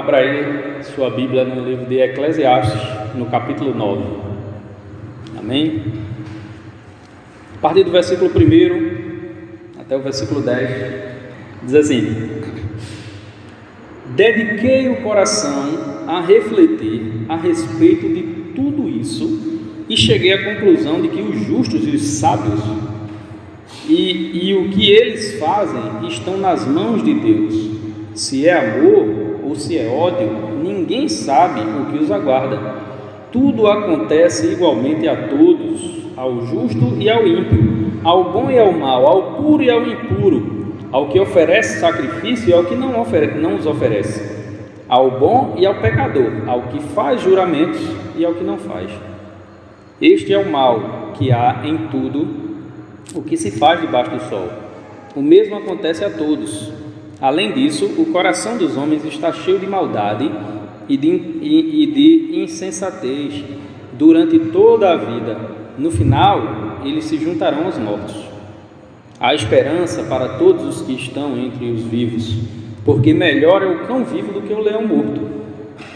Abra aí sua Bíblia no livro de Eclesiastes, no capítulo 9. Amém? A partir do versículo 1 até o versículo 10, diz assim: dediquei o coração a refletir a respeito de tudo isso e cheguei à conclusão de que os justos e os sábios e o que eles fazem estão nas mãos de Deus. Se é amor ou se é ódio, ninguém sabe o que os aguarda. Tudo acontece igualmente a todos, ao justo e ao ímpio, ao bom e ao mau, ao puro e ao impuro, ao que oferece sacrifício e ao que não os oferece, ao bom e ao pecador, ao que faz juramentos e ao que não faz. Este é o mal que há em tudo o que se faz debaixo do sol. O mesmo acontece a todos. Além disso, o coração dos homens está cheio de maldade e de insensatez durante toda a vida. No final, eles se juntarão aos mortos. Há esperança para todos os que estão entre os vivos, porque melhor é o cão vivo do que o leão morto.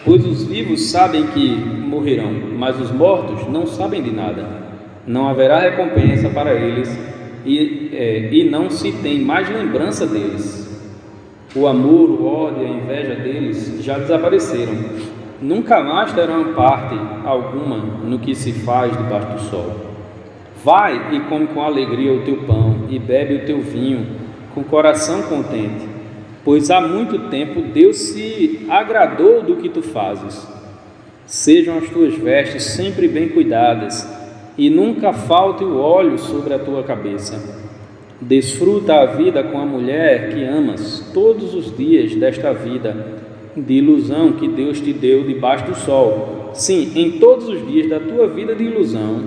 Pois os vivos sabem que morrerão, mas os mortos não sabem de nada. Não haverá recompensa para eles e não se tem mais lembrança deles. O amor, o ódio e a inveja deles já desapareceram. Nunca mais terão parte alguma no que se faz debaixo do sol. Vai e come com alegria o teu pão e bebe o teu vinho com coração contente, pois há muito tempo Deus se agradou do que tu fazes. Sejam as tuas vestes sempre bem cuidadas e nunca falte o óleo sobre a tua cabeça. Desfruta a vida com a mulher que amas todos os dias desta vida de ilusão que Deus te deu debaixo do sol. Sim, em todos os dias da tua vida de ilusão,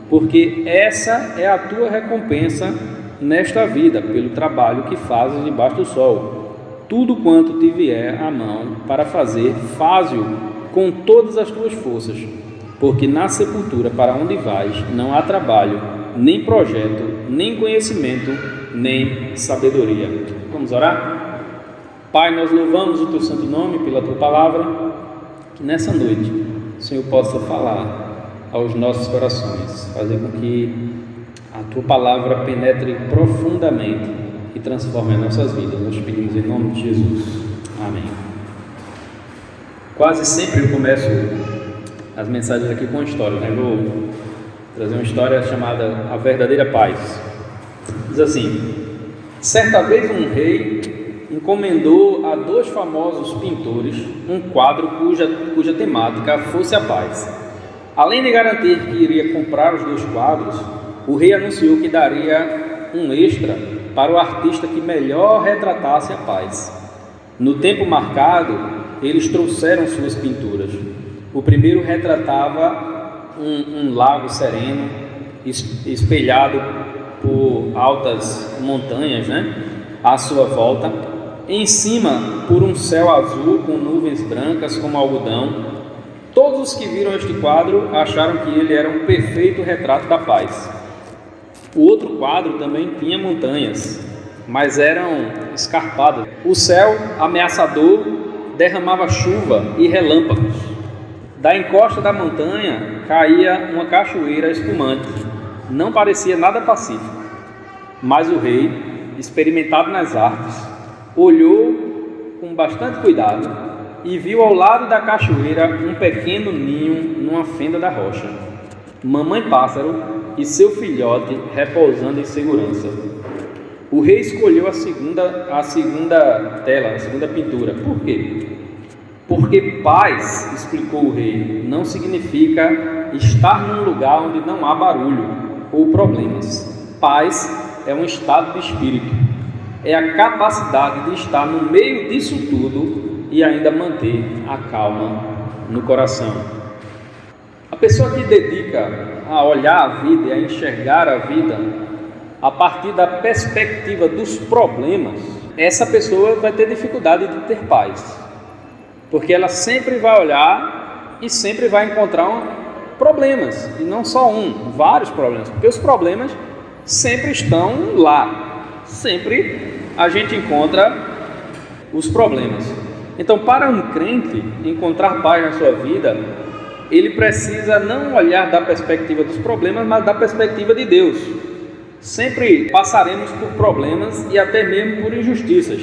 porque essa é a tua recompensa nesta vida, pelo trabalho que fazes debaixo do sol. Tudo quanto te vier à mão para fazer, faze-o com todas as tuas forças, porque na sepultura para onde vais não há trabalho, nem projeto, nem conhecimento, nem sabedoria. Vamos orar? Pai, nós louvamos o teu santo nome pela tua palavra, que nessa noite o Senhor possa falar aos nossos corações, fazer com que a tua palavra penetre profundamente e transforme as nossas vidas. Nós pedimos em nome de Jesus. Amém. Quase sempre eu começo as mensagens aqui com história, né? Vou trazer uma história chamada A Verdadeira Paz. Diz assim: certa vez um rei encomendou a 2 famosos pintores um quadro cuja temática fosse a paz. Além de garantir que iria comprar os 2 quadros, o rei anunciou que daria um extra para o artista que melhor retratasse a paz. No tempo marcado, eles trouxeram suas pinturas. O primeiro retratava um lago sereno, espelhado por altas montanhas, à sua volta, em cima por um céu azul com nuvens brancas como algodão. Todos os que viram este quadro acharam que ele era um perfeito retrato da paz. O outro quadro também tinha montanhas, mas eram escarpadas. O céu ameaçador derramava chuva e relâmpagos. Da encosta da montanha caía uma cachoeira espumante. Não parecia nada pacífico, mas o rei, experimentado nas artes, olhou com bastante cuidado e viu ao lado da cachoeira um pequeno ninho numa fenda da rocha. Mamãe pássaro e seu filhote repousando em segurança. O rei escolheu a segunda tela, a segunda pintura. Por quê? Porque paz, explicou o rei, não significa estar num lugar onde não há barulho ou problemas. Paz é um estado de espírito, é a capacidade de estar no meio disso tudo e ainda manter a calma no coração. A pessoa que dedica a olhar a vida e a enxergar a vida a partir da perspectiva dos problemas, essa pessoa vai ter dificuldade de ter paz. Porque ela sempre vai olhar e sempre vai encontrar problemas, e não só vários problemas, porque os problemas sempre estão lá, sempre a gente encontra os problemas. Então, para um crente encontrar paz na sua vida, ele precisa não olhar da perspectiva dos problemas, mas da perspectiva de Deus. Sempre passaremos por problemas e até mesmo por injustiças.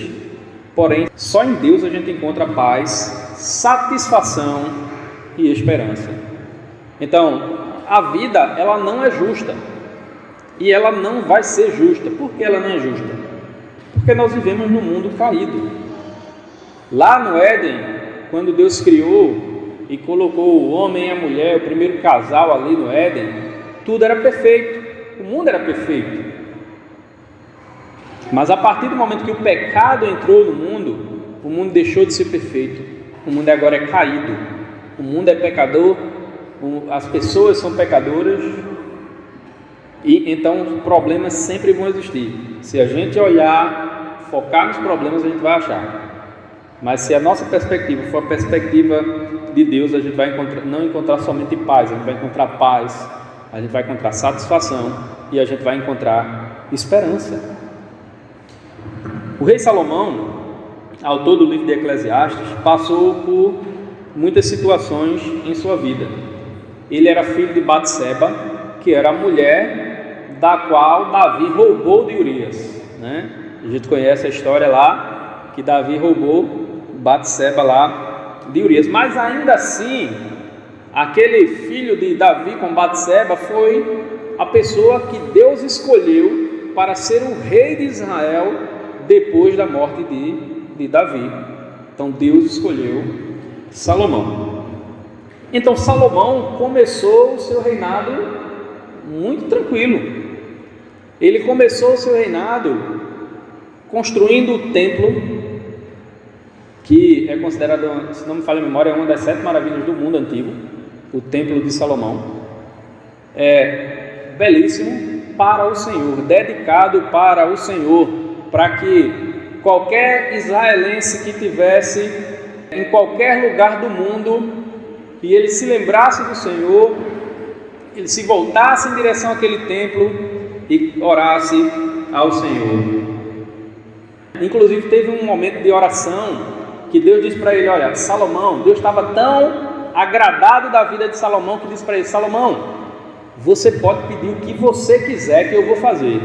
Porém, só em Deus a gente encontra paz, satisfação e esperança. Então, a vida, ela não é justa. E ela não vai ser justa. Por que ela não é justa? Porque nós vivemos num mundo caído. Lá no Éden, quando Deus criou e colocou o homem e a mulher, o primeiro casal ali no Éden, tudo era perfeito. O mundo era perfeito. Mas a partir do momento que o pecado entrou no mundo, o mundo deixou de ser perfeito. O mundo agora é caído. O mundo é pecador. As pessoas são pecadoras. E então os problemas sempre vão existir. Se a gente olhar, focar nos problemas, a gente vai achar. Mas se a nossa perspectiva for a perspectiva de Deus, a gente vai não encontrar somente paz, a gente vai encontrar paz, a gente vai encontrar satisfação e a gente vai encontrar esperança. O rei Salomão, autor do livro de Eclesiastes, passou por muitas situações em sua vida. Ele era filho de Batseba, que era a mulher da qual Davi roubou de Urias, né? A gente conhece a história lá, que Davi roubou Batseba lá de Urias. Mas ainda assim, aquele filho de Davi com Batseba foi a pessoa que Deus escolheu para ser o rei de Israel depois da morte de Davi. Então Deus escolheu Salomão. Então Salomão começou o seu reinado muito tranquilo. Ele começou o seu reinado construindo o templo, que é considerado, se não me falha a memória, uma das 7 maravilhas do mundo antigo, o templo de Salomão. É belíssimo para o Senhor, dedicado para o Senhor, para que qualquer israelense que tivesse em qualquer lugar do mundo e ele se lembrasse do Senhor, ele se voltasse em direção àquele templo e orasse ao Senhor. Inclusive teve um momento de oração que Deus disse para ele: olha, Salomão, Deus estava tão agradado da vida de Salomão que disse para ele: Salomão, você pode pedir o que você quiser que eu vou fazer.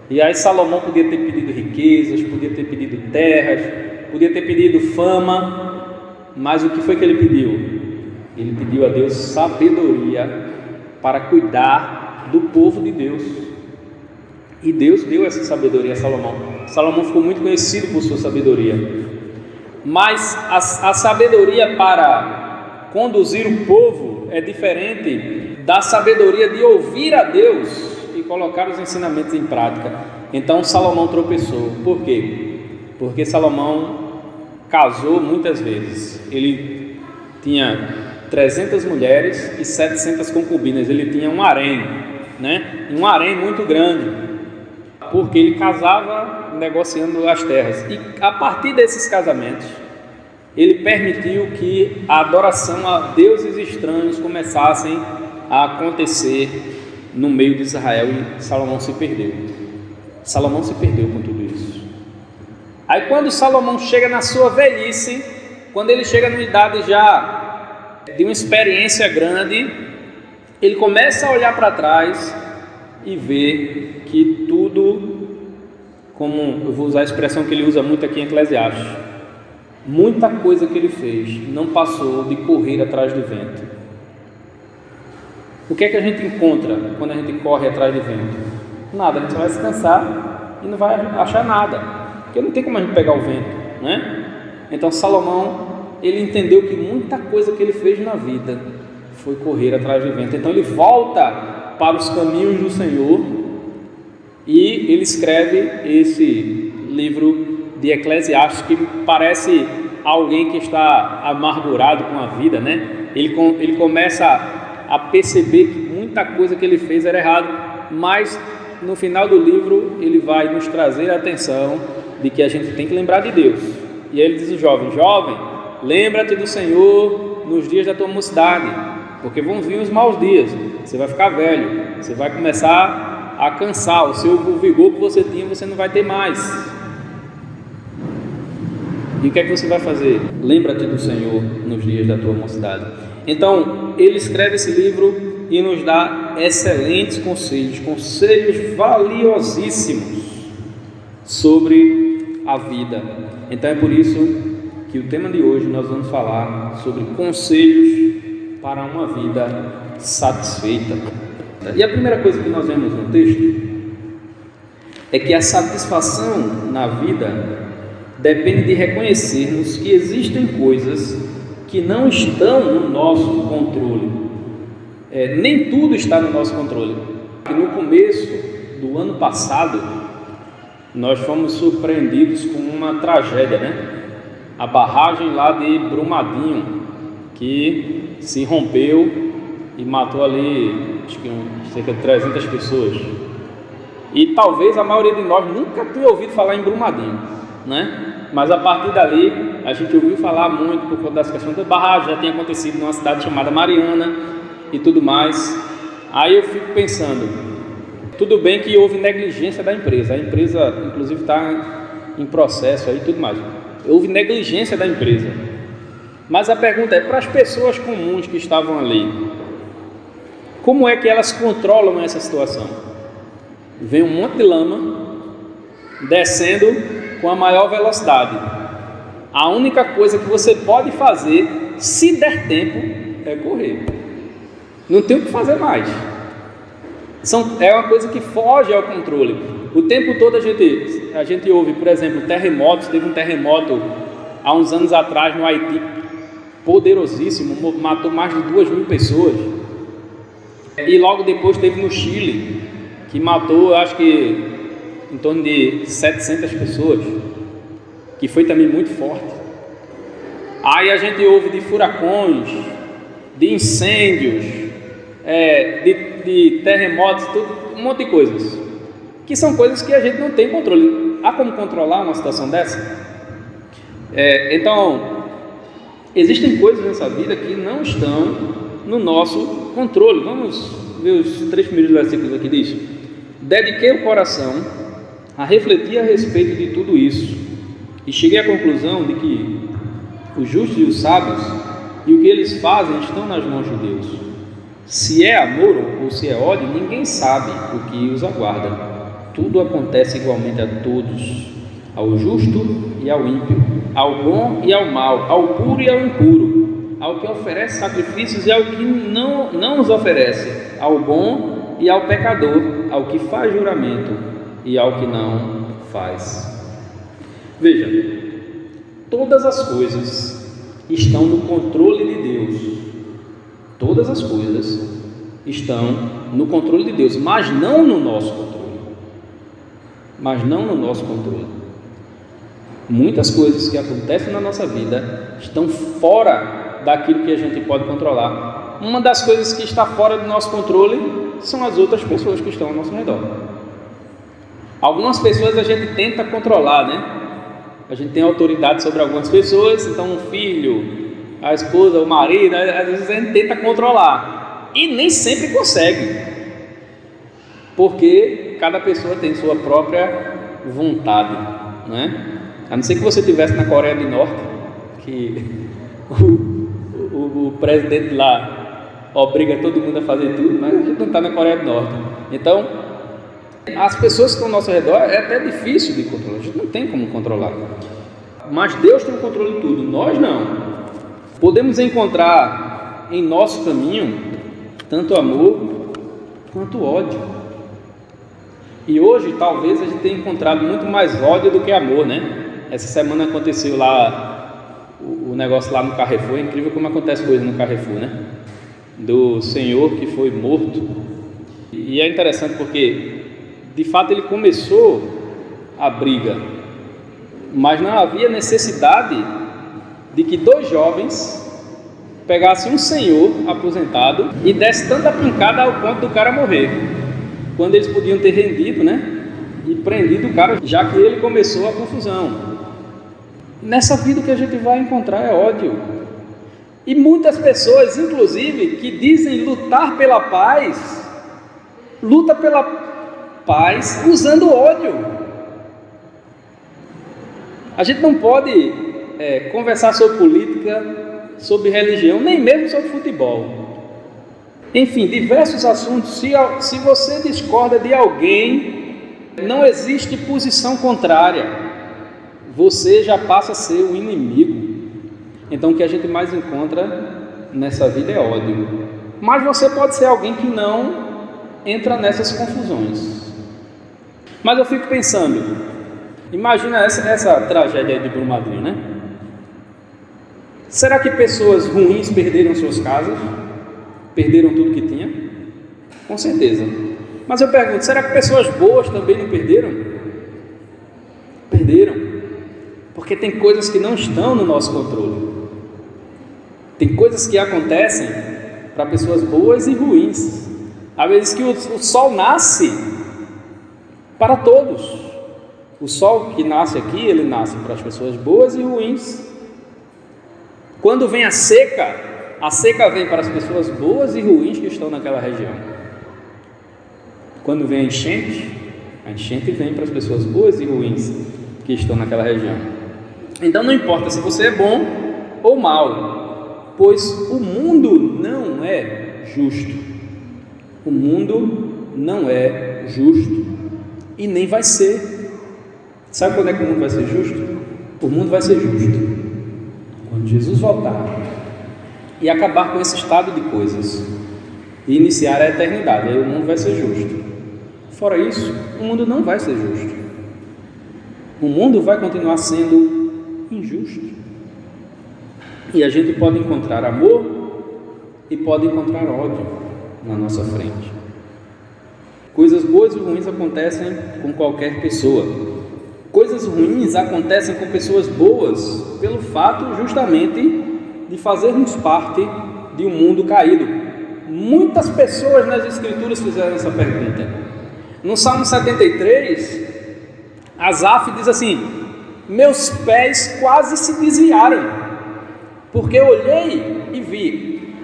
E aí Salomão podia ter pedido riquezas, podia ter pedido terras, podia ter pedido fama, mas o que foi que ele pediu? Ele pediu a Deus sabedoria para cuidar do povo de Deus. E Deus deu essa sabedoria a Salomão. Salomão ficou muito conhecido por sua sabedoria. Mas a sabedoria para conduzir o povo é diferente da sabedoria de ouvir a Deus e colocar os ensinamentos em prática. Então Salomão tropeçou. Por quê? Porque Salomão casou muitas vezes. Ele tinha 300 mulheres e 700 concubinas. Ele tinha um harém, né? Um harém muito grande, porque ele casava negociando as terras. E a partir desses casamentos, ele permitiu que a adoração a deuses estranhos começassem a acontecer no meio de Israel, e Salomão se perdeu. Salomão se perdeu com tudo isso. Aí quando Salomão chega na sua velhice, quando ele chega numa idade já de uma experiência grande, ele começa a olhar para trás e ver que tudo, como eu vou usar a expressão que ele usa muito aqui em Eclesiastes, muita coisa que ele fez não passou de correr atrás do vento. O que é que a gente encontra quando a gente corre atrás de vento? Nada, a gente só vai se cansar e não vai achar nada, porque não tem como a gente pegar o vento, né? Então Salomão, ele entendeu que muita coisa que ele fez na vida foi correr atrás de vento. Então ele volta para os caminhos do Senhor e ele escreve esse livro de Eclesiastes, que parece alguém que está amargurado com a vida, né? Ele começa a perceber que muita coisa que ele fez era errado, mas no final do livro ele vai nos trazer a atenção de que a gente tem que lembrar de Deus. E aí ele diz ao jovem: jovem, lembra-te do Senhor nos dias da tua mocidade, porque vão vir os maus dias, você vai ficar velho, você vai começar a cansar, o vigor que você tinha você não vai ter mais. E o que é que você vai fazer? Lembra-te do Senhor nos dias da tua mocidade. Então, ele escreve esse livro e nos dá excelentes conselhos, conselhos valiosíssimos sobre a vida. Então é por isso que o tema de hoje nós vamos falar sobre conselhos para uma vida satisfeita. E a primeira coisa que nós vemos no texto é que a satisfação na vida depende de reconhecermos que existem coisas que não estão no nosso controle. Nem tudo está no nosso controle. No começo do ano passado, nós fomos surpreendidos com uma tragédia, né? A barragem lá de Brumadinho, que se rompeu e matou ali, acho que cerca de 300 pessoas. E talvez a maioria de nós nunca tenha ouvido falar em Brumadinho, né? Mas a partir dali, a gente ouviu falar muito por conta das questões da barragem, já tinha acontecido numa cidade chamada Mariana e tudo mais. Aí eu fico pensando, tudo bem que houve negligência da empresa, a empresa inclusive está em processo aí e tudo mais. Houve negligência da empresa. Mas a pergunta é, para as pessoas comuns que estavam ali, como é que elas controlam essa situação? Vem um monte de lama descendo com a maior velocidade. A única coisa que você pode fazer, se der tempo, é correr. Não tem o que fazer mais. É uma coisa que foge ao controle. O tempo todo a gente ouve, por exemplo, terremotos. Teve um terremoto há uns anos atrás no Haiti, poderosíssimo, matou mais de 2.000 pessoas. E logo depois teve no Chile, que matou, acho que em torno de 700 pessoas, que foi também muito forte. Aí a gente ouve de furacões, de incêndios, de terremotos, um monte de coisas, que são coisas que a gente não tem controle. Há como controlar uma situação dessa? Então, existem coisas nessa vida que não estão no nosso controle. Vamos ver os 3 primeiros versículos aqui disso. Dediquei o coração a refletir a respeito de tudo isso e cheguei à conclusão de que os justos e os sábios e o que eles fazem estão nas mãos de Deus. Se é amor ou se é ódio, ninguém sabe o que os aguarda. Tudo acontece igualmente a todos, ao justo e ao ímpio, ao bom e ao mau, ao puro e ao impuro, ao que oferece sacrifícios e ao que não os oferece, ao bom e ao pecador, ao que faz juramento e ao que não faz. Veja, todas as coisas estão no controle de Deus. Todas as coisas estão no controle de Deus, mas não no nosso controle. Mas não no nosso controle. Muitas coisas que acontecem na nossa vida estão fora daquilo que a gente pode controlar. Uma das coisas que está fora do nosso controle são as outras pessoas que estão ao nosso redor. Algumas pessoas a gente tenta controlar, né? A gente tem autoridade sobre algumas pessoas, então o filho, a esposa, o marido, às vezes a gente tenta controlar e nem sempre consegue, porque cada pessoa tem sua própria vontade, né? A não ser que você estivesse na Coreia do Norte, que o presidente lá obriga todo mundo a fazer tudo, mas a gente não está na Coreia do Norte. Então, as pessoas que estão ao nosso redor é até difícil de controlar, a gente não tem como controlar. Mas Deus tem o controle de tudo, nós não. Podemos encontrar em nosso caminho tanto amor quanto ódio. E hoje talvez a gente tenha encontrado muito mais ódio do que amor, né? Essa semana aconteceu lá o negócio lá no Carrefour. É incrível como acontece coisa no Carrefour, né? Do senhor que foi morto. E é interessante porque de fato ele começou a briga, mas não havia necessidade de que 2 jovens pegassem um senhor aposentado e desse tanta pancada ao ponto do cara morrer, quando eles podiam ter rendido, né? E prendido o cara, já que ele começou a confusão. Nessa vida o que a gente vai encontrar é ódio. E muitas pessoas, inclusive, que dizem lutar pela paz, luta pela paz usando ódio. A gente não pode conversar sobre política, sobre religião, nem mesmo sobre futebol. Enfim, diversos assuntos. Se você discorda de alguém, não existe posição contrária. Você já passa a ser o inimigo. Então o que a gente mais encontra nessa vida é ódio. Mas você pode ser alguém que não entra nessas confusões. Mas eu fico pensando, imagina essa tragédia aí de Brumadinho, né? Será que pessoas ruins perderam suas casas? Perderam tudo que tinha? Com certeza. Mas eu pergunto, será que pessoas boas também não perderam? Perderam. Porque tem coisas que não estão no nosso controle. Tem coisas que acontecem para pessoas boas e ruins. Às vezes que o sol nasce para todos. O sol que nasce aqui, ele nasce para as pessoas boas e ruins. Quando vem a seca vem para as pessoas boas e ruins que estão naquela região. Quando vem a enchente vem para as pessoas boas e ruins que estão naquela região. Então não importa se você é bom ou mau, pois o mundo não é justo. O mundo não é justo e nem vai ser. Sabe quando é que o mundo vai ser justo? O mundo vai ser justo quando Jesus voltar e acabar com esse estado de coisas e iniciar a eternidade. Aí o mundo vai ser justo. Fora isso, o mundo não vai ser justo. O mundo vai continuar sendo injusto. E a gente pode encontrar amor e pode encontrar ódio na nossa frente. Coisas boas e ruins acontecem com qualquer pessoa. Coisas ruins acontecem com pessoas boas pelo fato justamente de fazermos parte de um mundo caído. Muitas pessoas nas Escrituras fizeram essa pergunta. No Salmo 73, Asaf diz assim: meus pés quase se desviaram, porque eu olhei e vi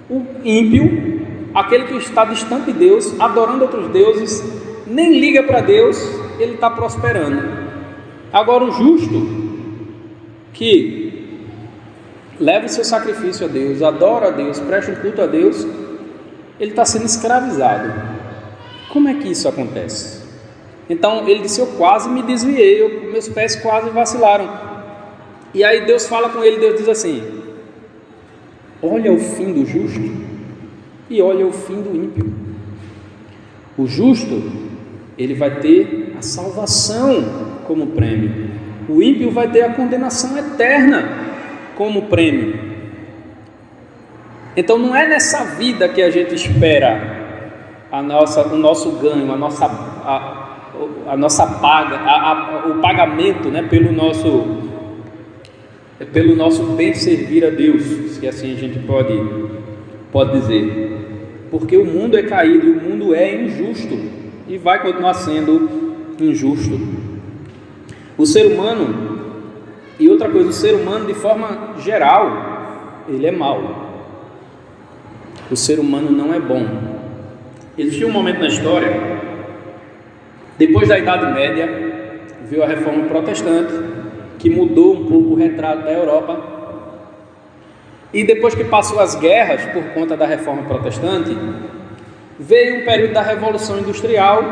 o ímpio, aquele que está distante de Deus, adorando outros deuses, nem liga para Deus, ele está prosperando. Agora o justo, que leva o seu sacrifício a Deus, adora a Deus, presta um culto a Deus, ele está sendo escravizado. Como é que isso acontece? Então ele disse: eu quase me desviei, meus pés quase vacilaram. E aí Deus fala com ele, Deus diz assim: olha o fim do justo e olha o fim do ímpio. O justo, ele vai ter a salvação como prêmio. O ímpio vai ter a condenação eterna como prêmio. Então não é nessa vida que a gente espera o nosso ganho, a nossa paga, o pagamento, né, pelo nosso bem servir a Deus, se assim a gente pode dizer. Porque o mundo é caído e o mundo é injusto e vai continuar sendo injusto. O ser humano, e outra coisa, o ser humano de forma geral, ele é mau. O ser humano não é bom. Existiu um momento na história, depois da Idade Média, veio a Reforma Protestante, que mudou um pouco o retrato da Europa. E depois que passou as guerras por conta da Reforma Protestante, veio um período da Revolução Industrial,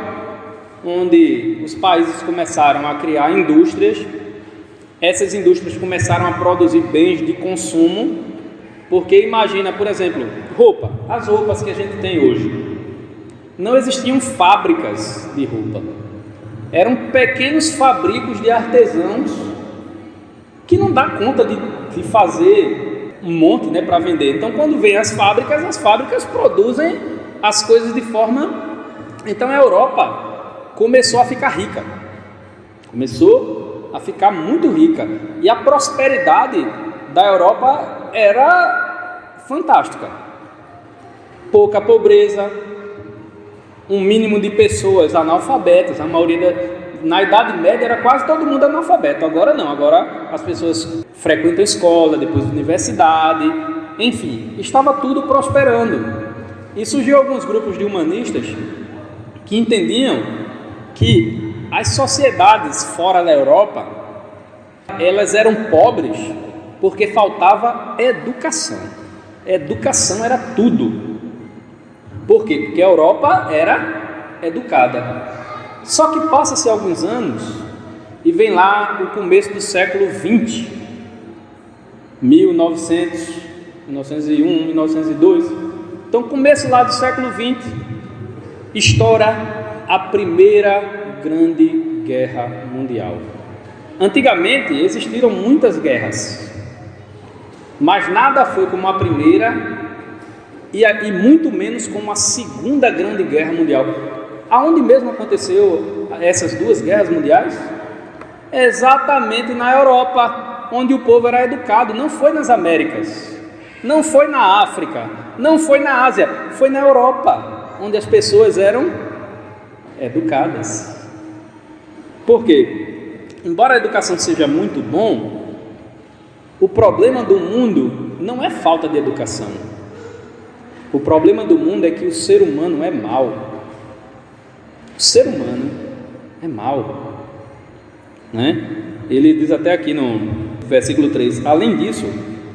onde os países começaram a criar indústrias. Essas indústrias começaram a produzir bens de consumo, porque imagina, por exemplo, as roupas que a gente tem hoje. Não existiam fábricas de roupa, eram pequenos fabricos de artesãos que não dá conta de fazer um monte, né, para vender. Então quando vem as fábricas produzem as coisas de forma... Então a Europa começou a ficar rica, começou a ficar muito rica, e a prosperidade da Europa era fantástica. Pouca pobreza, um mínimo de pessoas analfabetas. A maioria na Idade Média era quase todo mundo analfabeto. Agora não, agora as pessoas frequentam escola, depois universidade, enfim, estava tudo prosperando. E surgiu alguns grupos de humanistas que entendiam que as sociedades fora da Europa, elas eram pobres porque faltava educação. Educação era tudo. Por quê? Porque a Europa era educada. Só que passa-se alguns anos e vem lá o começo do século XX, 1900, 1901, 1902. Então, começo lá do século XX, estoura a primeira grande guerra mundial. Antigamente existiram muitas guerras, mas nada foi como a primeira e muito menos como a segunda grande guerra mundial. Aonde mesmo aconteceu essas duas guerras mundiais? Exatamente na Europa, onde o povo era educado. Não foi nas Américas, não foi na África, não foi na Ásia, foi na Europa, onde as pessoas eram educadas. Por quê? Embora a educação seja muito bom, o problema do mundo não é falta de educação. O problema do mundo é que o ser humano é mau. O ser humano é mau, né? Ele diz até aqui no versículo 3: além disso,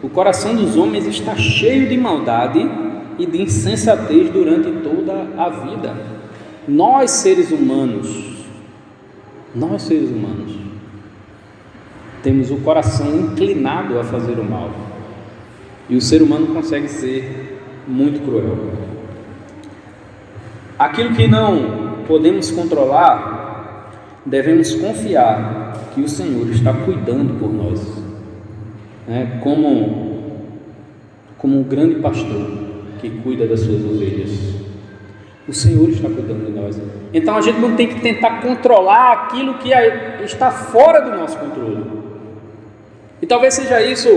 o coração dos homens está cheio de maldade e de insensatez durante toda a vida. Nós seres humanos, temos o coração inclinado a fazer o mal, e o ser humano consegue ser muito cruel. Aquilo que não podemos controlar, devemos confiar que o Senhor está cuidando por nós, né? Como um grande pastor que cuida das suas ovelhas. O Senhor está cuidando de nós. Então a gente não tem que tentar controlar aquilo que está fora do nosso controle. E talvez seja isso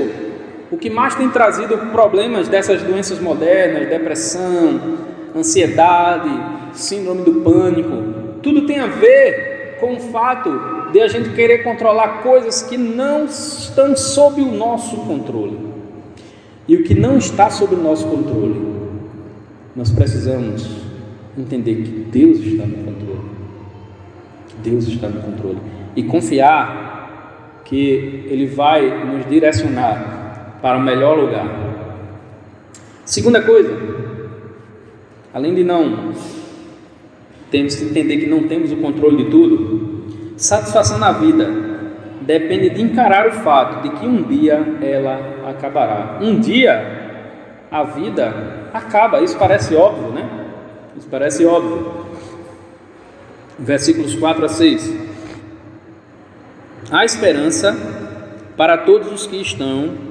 o que mais tem trazido problemas dessas doenças modernas: depressão, ansiedade, síndrome do pânico. Tudo tem a ver com o fato de a gente querer controlar coisas que não estão sob o nosso controle. E o que não está sob o nosso controle, nós precisamos entender que Deus está no controle. Deus está no controle. E confiar que Ele vai nos direcionar para o melhor lugar. Segunda coisa, além de temos que entender que não temos o controle de tudo, satisfação na vida depende de encarar o fato de que um dia ela acabará. Um dia a vida acaba. Isso parece óbvio, né? Isso parece óbvio. Versículos 4 a 6. Há esperança para todos os que estão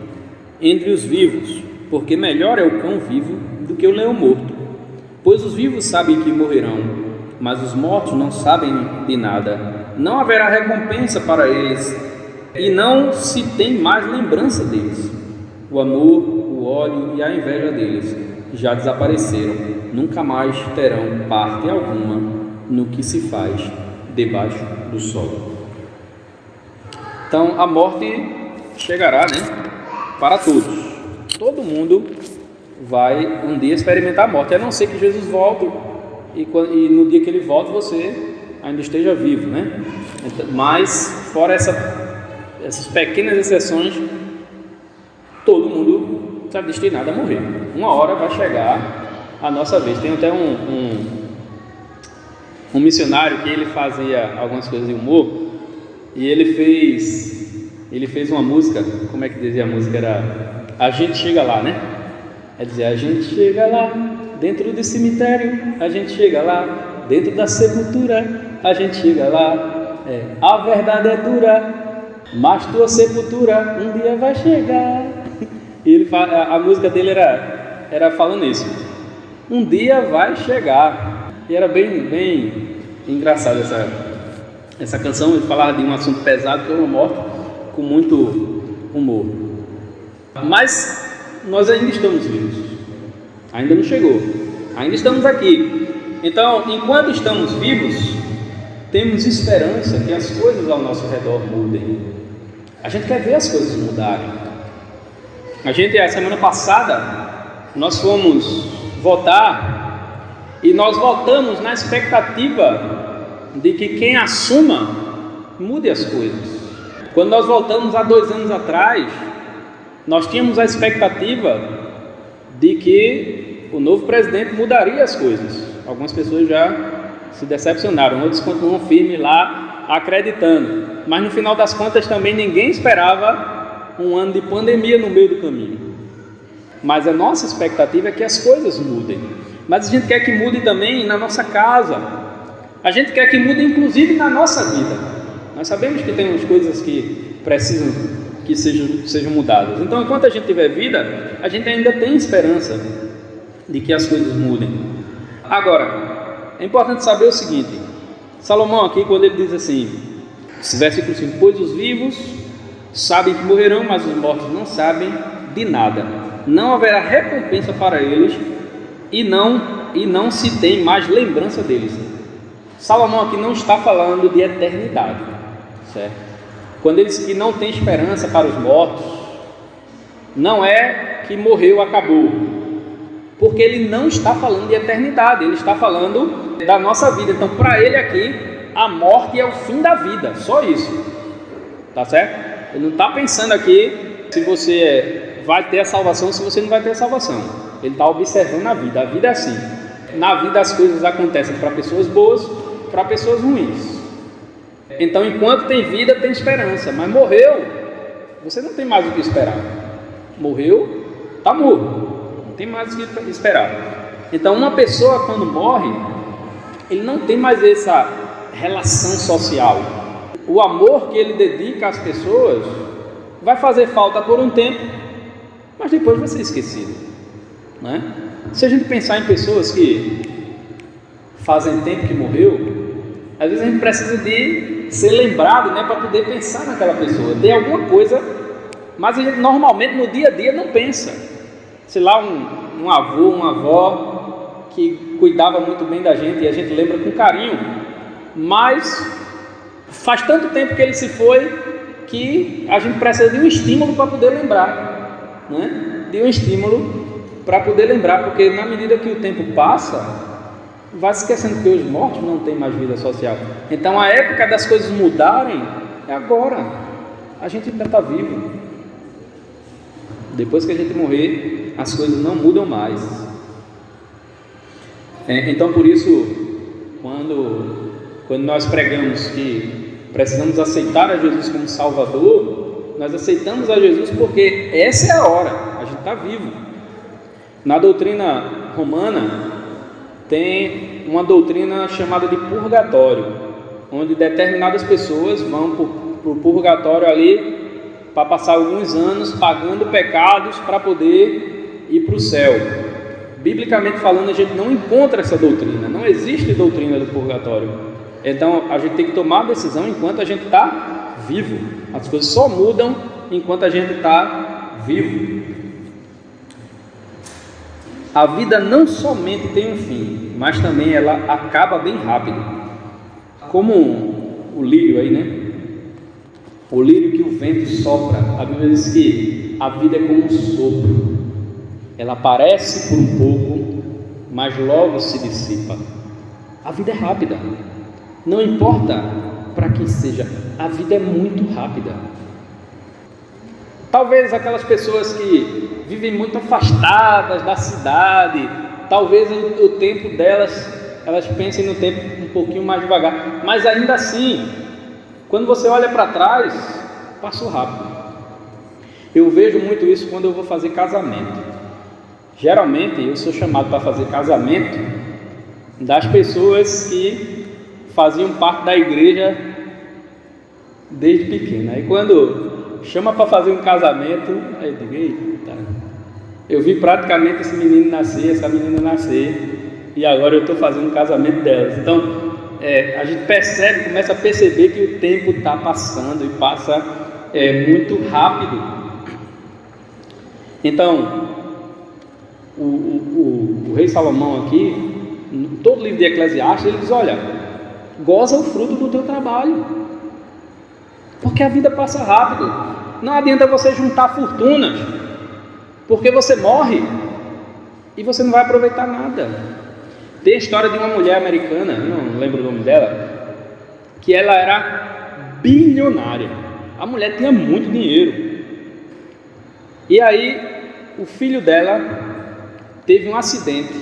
entre os vivos, porque melhor é o cão vivo do que o leão morto. Pois os vivos sabem que morrerão, mas os mortos não sabem de nada. Não haverá recompensa para eles, e não se tem mais lembrança deles. O amor, o ódio e a inveja deles já desapareceram. Nunca mais terão parte alguma no que se faz debaixo do sol. Então a morte chegará, né? Para todos. Todo mundo vai um dia experimentar a morte, a não ser que Jesus volte e no dia que Ele volte você ainda esteja vivo, né? Mas fora essas pequenas exceções, todo mundo está destinado a morrer. Uma hora vai chegar a nossa vez. Tem até um missionário que ele fazia algumas coisas de humor, e ele fez uma música. Como é que dizia a música? Era A Gente Chega Lá, né? Ele dizia: a gente chega lá dentro do cemitério, a gente chega lá dentro da sepultura, a gente chega lá, a verdade é dura, mas tua sepultura um dia vai chegar. E a música dele era falando isso: um dia vai chegar. E era bem engraçado essa canção. Ele falava de um assunto pesado, que era uma morte, com muito humor. Mas nós ainda estamos vivos, ainda não chegou, ainda estamos aqui. Então, enquanto estamos vivos, temos esperança que as coisas ao nosso redor mudem. A gente quer ver as coisas mudarem. A semana passada, nós fomos votar e nós votamos na expectativa de que quem assuma mude as coisas. Quando nós voltamos há 2 anos atrás, nós tínhamos a expectativa de que o novo presidente mudaria as coisas. Algumas pessoas já se decepcionaram, outros continuam firmes lá, acreditando. Mas no final das contas também ninguém esperava um ano de pandemia no meio do caminho. Mas a nossa expectativa é que as coisas mudem. Mas a gente quer que mude também na nossa casa. A gente quer que mude inclusive na nossa vida. Nós sabemos que tem umas coisas que precisam que sejam mudadas. Então, enquanto a gente tiver vida, a gente ainda tem esperança de que as coisas mudem. Agora, é importante saber o seguinte: Salomão aqui, quando ele diz assim, versículo 5: pois os vivos sabem que morrerão, mas os mortos não sabem de nada. Não haverá recompensa para eles e não se tem mais lembrança deles. Salomão aqui não está falando de eternidade, certo? Quando ele diz que não tem esperança para os mortos, não é que morreu, acabou, porque ele não está falando de eternidade, ele está falando da nossa vida. Então, para ele aqui, a morte é o fim da vida, só isso, tá certo? Ele não está pensando aqui se você vai ter a salvação, se você não vai ter a salvação. Ele está observando a vida é assim. Na vida as coisas acontecem para pessoas boas, para pessoas ruins. Então, enquanto tem vida, tem esperança. Mas morreu, você não tem mais o que esperar. Morreu, está morto, não tem mais o que esperar. Então, uma pessoa quando morre, ele não tem mais essa relação social. O amor que ele dedica às pessoas vai fazer falta por um tempo, mas depois vai ser esquecido, né? Se a gente pensar em pessoas que fazem tempo que morreu, às vezes a gente precisa de ser lembrado, né, para poder pensar naquela pessoa. Tem alguma coisa, mas a gente normalmente no dia a dia não pensa. Sei lá, um avô, uma avó que cuidava muito bem da gente e a gente lembra com carinho, mas faz tanto tempo que ele se foi que a gente precisa de um estímulo para poder lembrar, né? De um estímulo para poder lembrar, porque na medida que o tempo passa, vai se esquecendo que os mortos não têm mais vida social. Então a época das coisas mudarem é agora. A gente ainda está vivo. Depois que a gente morrer, as coisas não mudam mais. Então por isso, quando nós pregamos que precisamos aceitar a Jesus como Salvador, nós aceitamos a Jesus porque essa é a hora, a gente está vivo. Na doutrina romana tem uma doutrina chamada de purgatório, onde determinadas pessoas vão para o purgatório ali para passar alguns anos pagando pecados para poder ir para o céu. Biblicamente falando, a gente não encontra essa doutrina, não existe doutrina do purgatório. Então a gente tem que tomar a decisão enquanto a gente está vivo. As coisas só mudam enquanto a gente está vivo. A vida não somente tem um fim, mas também ela acaba bem rápido. Como o lírio aí, né? O lírio que o vento sopra. A Bíblia diz que a vida é como um sopro. Ela aparece por um pouco, mas logo se dissipa. A vida é rápida. Não importa para quem seja, a vida é muito rápida. Talvez aquelas pessoas que vivem muito afastadas da cidade, talvez o tempo delas, elas pensem no tempo um pouquinho mais devagar, mas ainda assim, quando você olha para trás, passou rápido. Eu vejo muito isso quando eu vou fazer casamento. Geralmente eu sou chamado para fazer casamento das pessoas que faziam parte da igreja desde pequena. Aí quando chama para fazer um casamento, aí eu digo, eita, eu vi praticamente esse menino nascer, essa menina nascer, e agora eu estou fazendo o casamento delas. Então a gente percebe, começa a perceber que o tempo está passando e passa muito rápido. Então o rei Salomão aqui, em todo o livro de Eclesiastes, ele diz, olha, goza o fruto do teu trabalho, porque a vida passa rápido. Não adianta você juntar fortunas, porque você morre e você não vai aproveitar nada. Tem a história de uma mulher americana, não lembro o nome dela, que ela era bilionária. a mulher tinha muito dinheiro. E aí o filho dela teve um acidente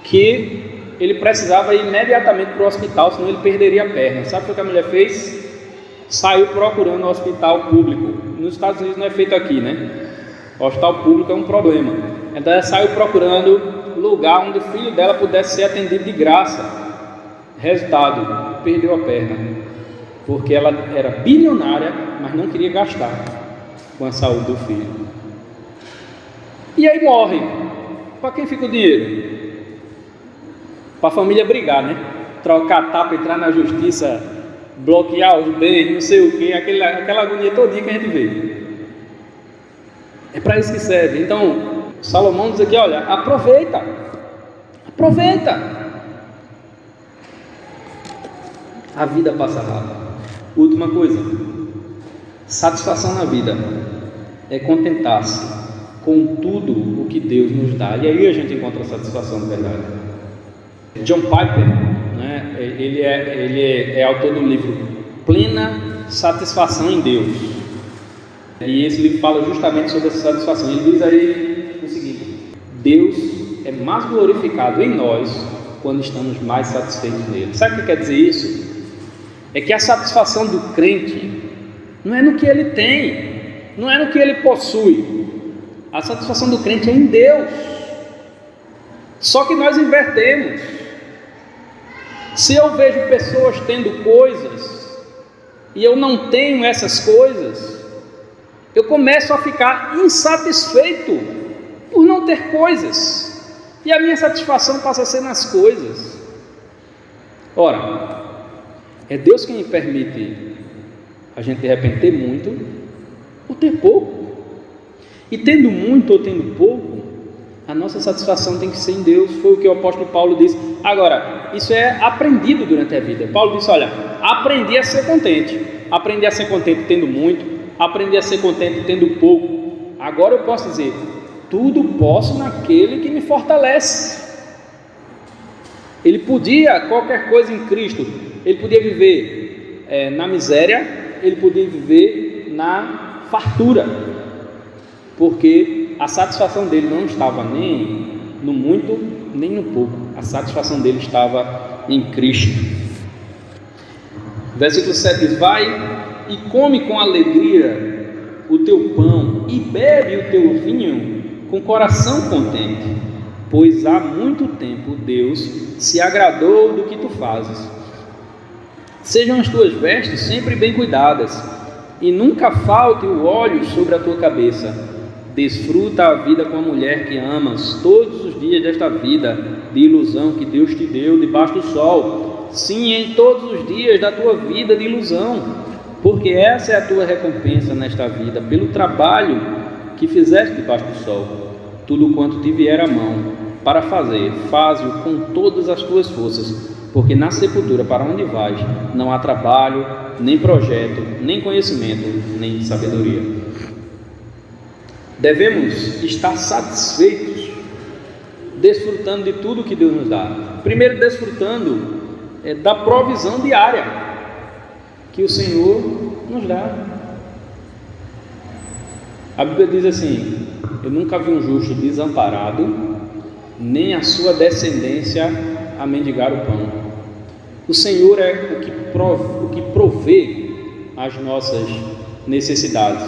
que ele precisava ir imediatamente para o hospital, senão ele perderia a perna. Sabe o que a mulher fez? Saiu procurando um hospital público. Nos Estados Unidos não é feito aqui, né? O hospital público é um problema. Então ela saiu procurando lugar onde o filho dela pudesse ser atendido de graça. Resultado, perdeu a perna, porque ela era bilionária, mas não queria gastar com a saúde do filho. E aí morre. Para quem fica o dinheiro? Para a família brigar, né? Trocar tapa, entrar na justiça, bloquear os bens, não sei o que, aquela agonia todinha que a gente vê. É para isso que serve. Então, Salomão diz aqui, olha, aproveita. A vida passa rápido. Última coisa, satisfação na vida é contentar-se com tudo o que Deus nos dá. E aí a gente encontra a satisfação de verdade. John Piper, né, ele é autor do livro Plena Satisfação em Deus. E esse livro fala justamente sobre essa satisfação. Ele diz aí o seguinte: Deus é mais glorificado em nós quando estamos mais satisfeitos nele. Sabe o que quer dizer isso? É que a satisfação do crente não é no que ele tem, não é no que ele possui. A satisfação do crente é em Deus. Só que nós invertemos. Se eu vejo pessoas tendo coisas e eu não tenho essas coisas, eu começo a ficar insatisfeito por não ter coisas, e a minha satisfação passa a ser nas coisas. Ora, é Deus quem permite a gente de repente ter muito ou ter pouco. E tendo muito ou tendo pouco, a nossa satisfação tem que ser em Deus. Foi o que o apóstolo Paulo disse. Agora, isso é aprendido durante a vida. Paulo disse, olha, aprendi a ser contente. Aprendi a ser contente tendo muito, aprendi a ser contente tendo pouco. Agora eu posso dizer, tudo posso naquele que me fortalece. Ele podia qualquer coisa em Cristo. Ele podia viver na miséria, ele podia viver na fartura, porque a satisfação dele não estava nem no muito, nem no pouco. A satisfação dele estava em Cristo. Versículo 7 diz, vai e come com alegria o teu pão e bebe o teu vinho com coração contente, pois há muito tempo Deus se agradou do que tu fazes. Sejam as tuas vestes sempre bem cuidadas, e nunca falte o óleo sobre a tua cabeça. Desfruta a vida com a mulher que amas, todos os dias desta vida de ilusão que Deus te deu debaixo do sol. Sim, em todos os dias da tua vida de ilusão, porque essa é a tua recompensa nesta vida, pelo trabalho que fizeste debaixo do sol. Tudo quanto te vier à mão para fazer, faze-o com todas as tuas forças, porque na sepultura para onde vais não há trabalho, nem projeto, nem conhecimento, nem sabedoria. Devemos estar satisfeitos, desfrutando de tudo que Deus nos dá. Primeiro, desfrutando da provisão diária que o Senhor nos dá. A Bíblia diz assim, eu nunca vi um justo desamparado, nem a sua descendência a mendigar o pão. O Senhor é o que provê as nossas necessidades.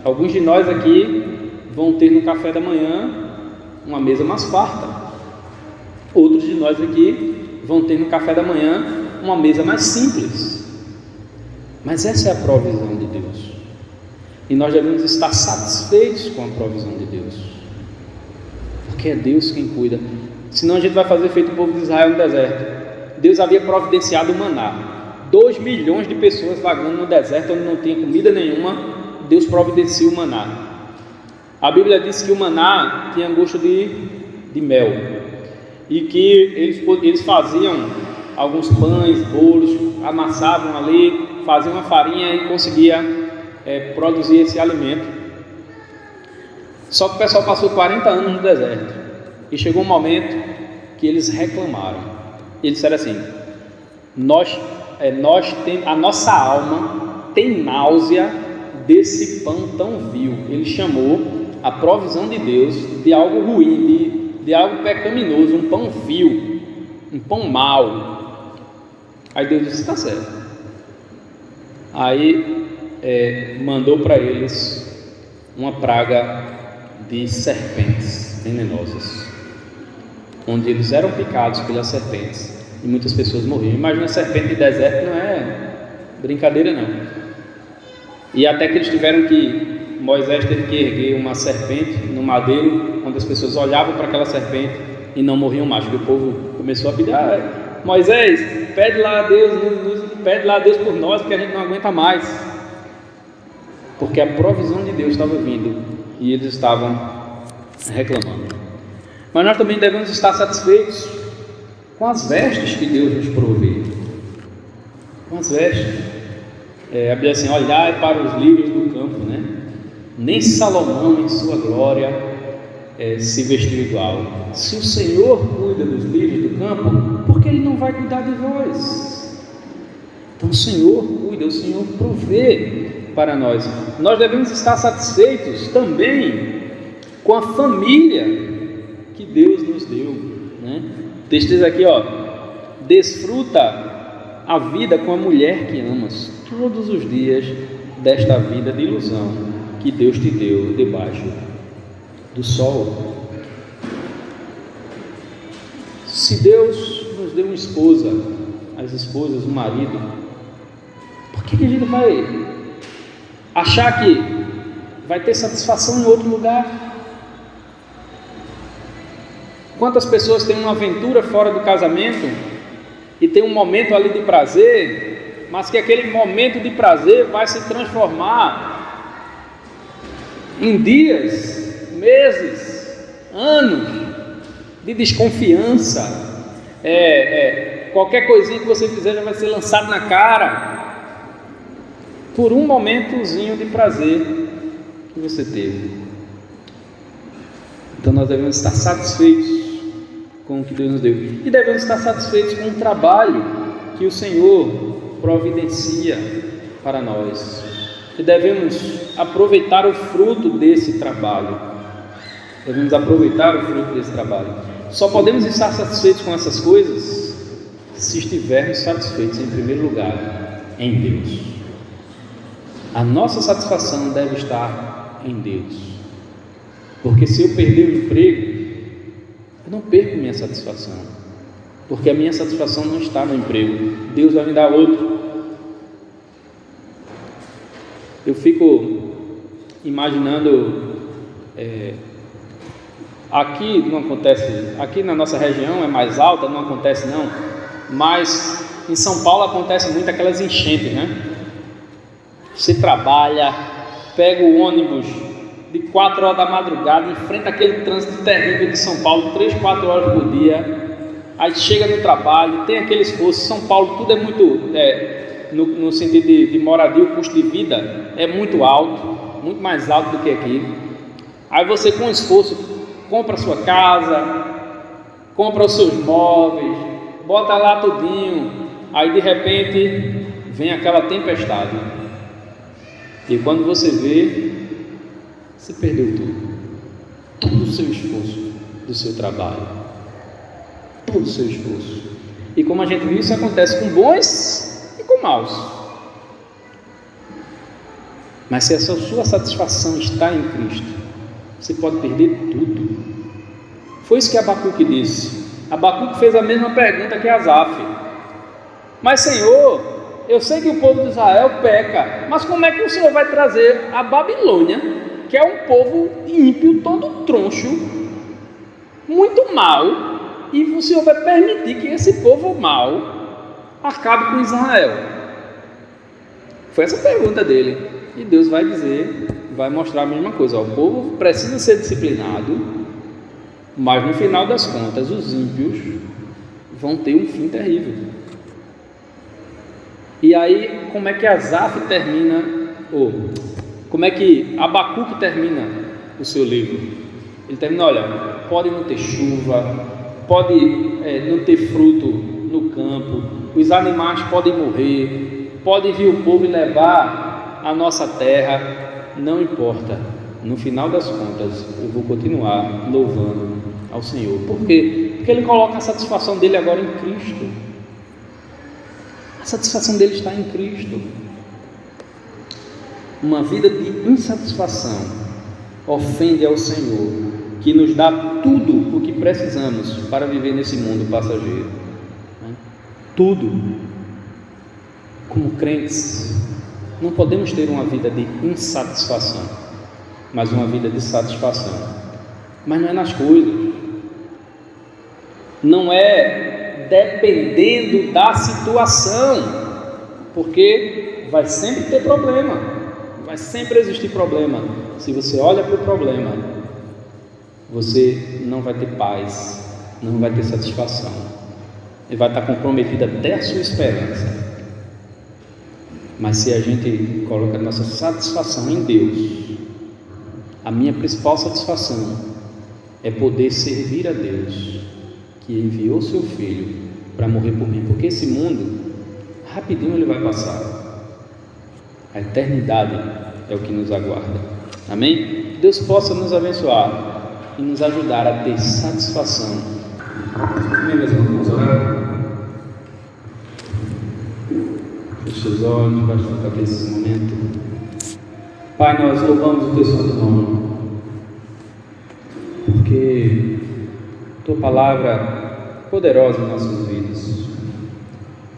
Alguns de nós aqui vão ter no café da manhã uma mesa mais farta. Outros de nós aqui vão ter no café da manhã uma mesa mais simples. Mas essa é a provisão de Deus. E nós devemos estar satisfeitos com a provisão de Deus, porque é Deus quem cuida. Senão a gente vai fazer feito o povo de Israel no deserto. Deus havia providenciado o maná. 2 milhões de pessoas vagando no deserto onde não tinha comida nenhuma. Deus providencia o maná. A Bíblia diz que o maná tinha gosto de mel, e que eles faziam alguns pães, bolos, amassavam ali, faziam uma farinha e conseguia produzir esse alimento. Só que o pessoal passou 40 anos no deserto e chegou um momento que eles reclamaram. Eles disseram assim, a nossa alma tem náusea desse pão tão vil. Ele chamou a provisão de Deus de algo ruim, de algo pecaminoso, um pão vil, um pão mau. Aí Deus disse: está certo. Aí mandou para eles uma praga de serpentes venenosas, onde eles eram picados pelas serpentes e muitas pessoas morriam. Imagina, a serpente de deserto não é brincadeira não. E até que Moisés teve que erguer uma serpente no madeiro, onde as pessoas olhavam para aquela serpente e não morriam mais, porque o povo começou a pedir: Moisés, pede lá a Deus por nós, porque a gente não aguenta mais. Porque a provisão de Deus estava vindo e eles estavam reclamando. Mas nós também devemos estar satisfeitos com as vestes que Deus nos provê. Com as vestes. A Bíblia diz assim: olhai para os lírios do campo, né? Nem Salomão em sua glória se vestiu igual. Se o Senhor cuida dos lírios do campo, por que Ele não vai cuidar de vós? Então o Senhor cuida, o Senhor provê para nós. Nós devemos estar satisfeitos também com a família que Deus nos deu, né? O texto diz aqui, desfruta a vida com a mulher que amas todos os dias desta vida de ilusão que Deus te deu debaixo do sol. Se Deus nos deu uma esposa, as esposas, um marido, por que a gente vai achar que vai ter satisfação em outro lugar? Quantas pessoas têm uma aventura fora do casamento e tem um momento ali de prazer, mas que aquele momento de prazer vai se transformar em dias, meses, anos de desconfiança. Qualquer coisinha que você fizer já vai ser lançado na cara por um momentozinho de prazer que você teve. Então nós devemos estar satisfeitos com o que Deus nos deu, e devemos estar satisfeitos com o trabalho que o Senhor providencia para nós, e devemos aproveitar o fruto desse trabalho. Só podemos estar satisfeitos com essas coisas se estivermos satisfeitos em primeiro lugar em Deus. A nossa satisfação deve estar em Deus, porque se eu perder o emprego, eu não perco minha satisfação, porque a minha satisfação não está no emprego. Deus vai me dar outro. Eu fico imaginando, aqui não acontece, aqui na nossa região é mais alta, não acontece não, mas em São Paulo acontece muito aquelas enchentes, né? Você trabalha, pega o ônibus de 4 horas da madrugada, enfrenta aquele trânsito terrível de São Paulo, 3, 4 horas por dia, aí chega no trabalho, tem aquele esforço. São Paulo tudo é muito, no sentido de moradia, o custo de vida é muito alto, muito mais alto do que aqui. Aí você, com esforço, compra a sua casa, compra os seus móveis, bota lá tudinho, aí de repente vem aquela tempestade, e quando você vê, você perdeu todo o seu esforço do seu trabalho, todo o seu esforço. E como a gente viu, isso acontece com bons e com maus. Mas se a sua satisfação está em Cristo, você pode perder tudo. Foi isso que Abacuque disse. Abacuque fez a mesma pergunta que Asaf: mas Senhor, eu sei que o povo de Israel peca, mas como é que o Senhor vai trazer a Babilônia, que é um povo ímpio, todo troncho, muito mau, e o Senhor vai permitir que esse povo mau acabe com Israel? Foi essa a pergunta dele. E Deus vai dizer, vai mostrar a mesma coisa: o povo precisa ser disciplinado, mas no final das contas os ímpios vão ter um fim terrível. E aí, como é que Asaf termina, como é que Abacuque termina o seu livro? Ele termina: olha, pode não ter chuva, pode não ter fruto no campo, os animais podem morrer, pode vir o povo e levar a nossa terra, não importa. No final das contas, eu vou continuar louvando ao Senhor. Por quê? Porque Ele coloca a satisfação dele agora em Cristo. A satisfação dele está em Cristo. Uma vida de insatisfação ofende ao Senhor, que nos dá tudo o que precisamos para viver nesse mundo passageiro. Tudo. Como crentes, não podemos ter uma vida de insatisfação, mas uma vida de satisfação. Mas não é nas coisas, não é dependendo da situação, porque vai sempre ter problema, vai sempre existir problema. Se você olha para o problema, você não vai ter paz, não vai ter satisfação, e vai estar comprometida até a sua esperança. Mas se a gente coloca a nossa satisfação em Deus, a minha principal satisfação é poder servir a Deus, que enviou seu Filho para morrer por mim, porque esse mundo, rapidinho ele vai passar, a eternidade é o que nos aguarda. Amém? Deus possa nos abençoar e nos ajudar a ter satisfação. Amém, meus irmãos? Vamos orar? Feche os olhos, baixe a cabeça nesse momento. Pai, nós louvamos o Teu santo nome, porque Tua palavra é poderosa em nossas vidas,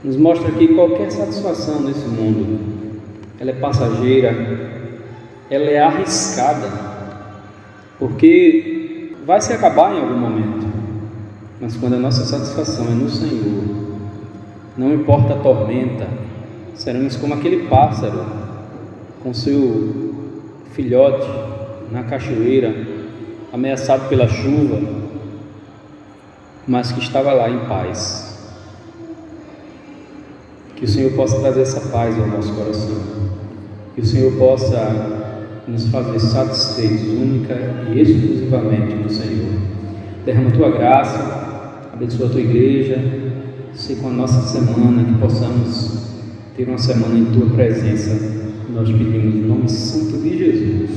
nos mostra que qualquer satisfação nesse mundo, ela é passageira, ela é arriscada, porque vai se acabar em algum momento. Mas quando a nossa satisfação é no Senhor, não importa a tormenta, seremos como aquele pássaro com seu filhote na cachoeira, ameaçado pela chuva, mas que estava lá em paz. Que o Senhor possa trazer essa paz ao nosso coração, que o Senhor possa nos fazer satisfeitos única e exclusivamente no Senhor. Derrama a Tua graça, abençoa a Tua igreja, sei com a nossa semana que possamos ter uma semana em Tua presença. Nós pedimos em nome santo de Jesus.